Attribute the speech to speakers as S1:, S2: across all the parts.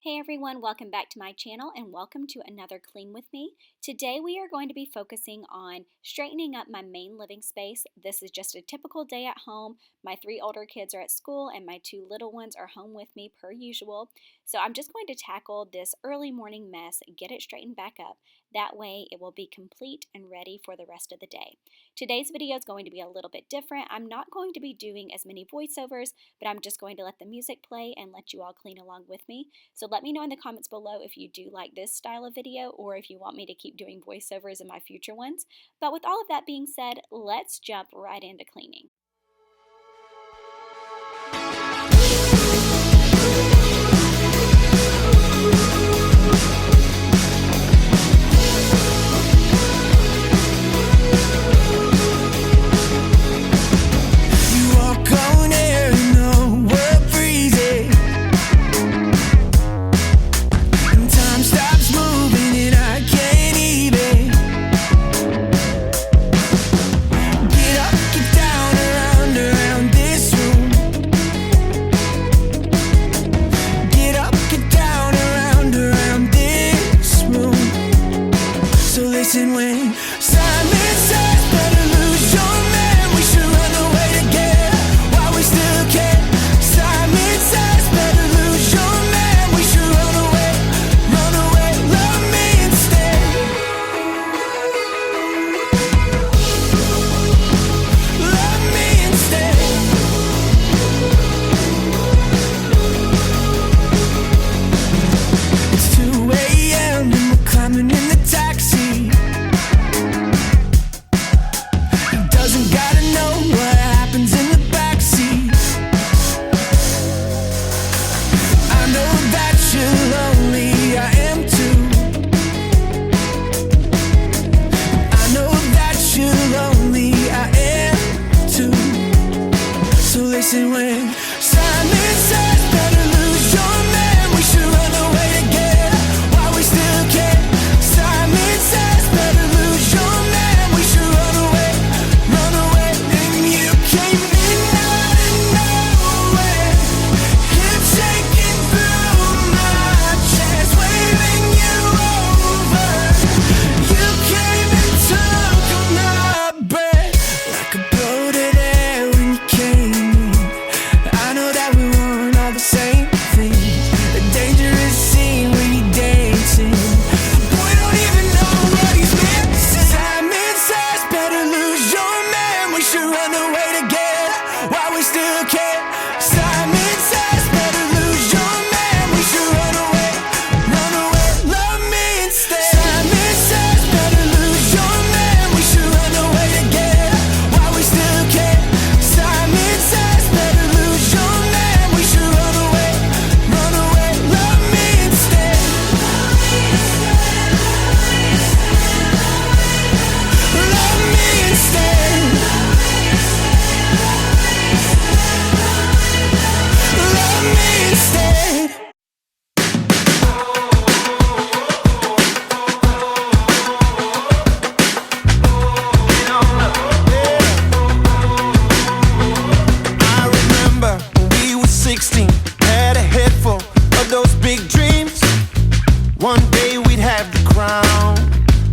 S1: Hey everyone, welcome back to my channel and welcome to another Clean With Me. Today we are going to be focusing on straightening up my main living space. This is just a typical day at home. My 3 older kids are at school and my 2 little ones are home with me per usual. So I'm just going to tackle this early morning mess, get it straightened back up. That way it will be complete and ready for the rest of the day. Today's video is going to be a little bit different. I'm not going to be doing as many voiceovers, but I'm just going to let the music play and let you all clean along with me. So let me know in the comments below if you do like this style of video or if you want me to keep doing voiceovers in my future ones. But with all of that being said, let's jump right into cleaning.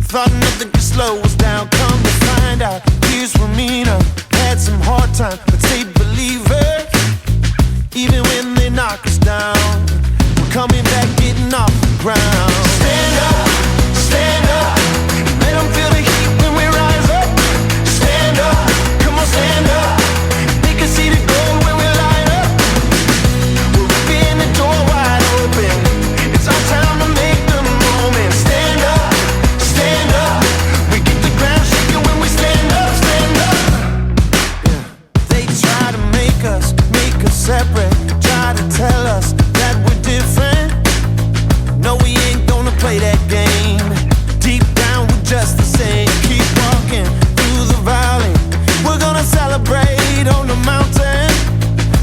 S2: Thought nothing could slow us down. Come to find out, years were meaner. Had some hard time, but stayed believers. Even when they knock us down, we're coming back, getting off the ground. Stand up, let them feel the heat when we rise up. Stand up, come on, stand up. They can see the gold when we light up. We're ripping the door wide open. It's our time to make the moment. Stand up. We get the ground shaking when we stand up. Yeah. They try to make us separate. Try to tell us that we're different. No, we ain't gonna play that game. Deep down, we're just the same. Keep walking through the valley. We're gonna celebrate on the mountain.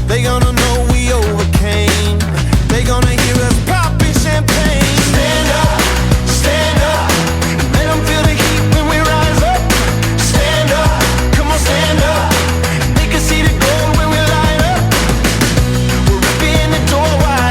S2: They gonna know we overcame. They gonna hear us popping champagne. Stand up, let them feel the heat when we rise up. Stand up, come on, stand up. They can see the gold when we light up. We're ripping the door wide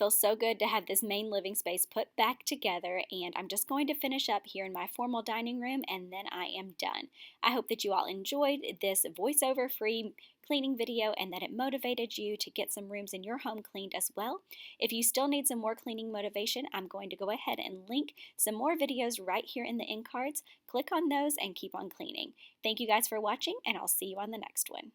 S1: feels so good to have this main living space put back together, and I'm just going to finish up here in my formal dining room and then I am done. I hope that you all enjoyed this voiceover free cleaning video and that it motivated you to get some rooms in your home cleaned as well. If you still need some more cleaning motivation, I'm going to go ahead and link some more videos right here in the end cards. Click on those and keep on cleaning. Thank you guys for watching, and I'll see you on the next one.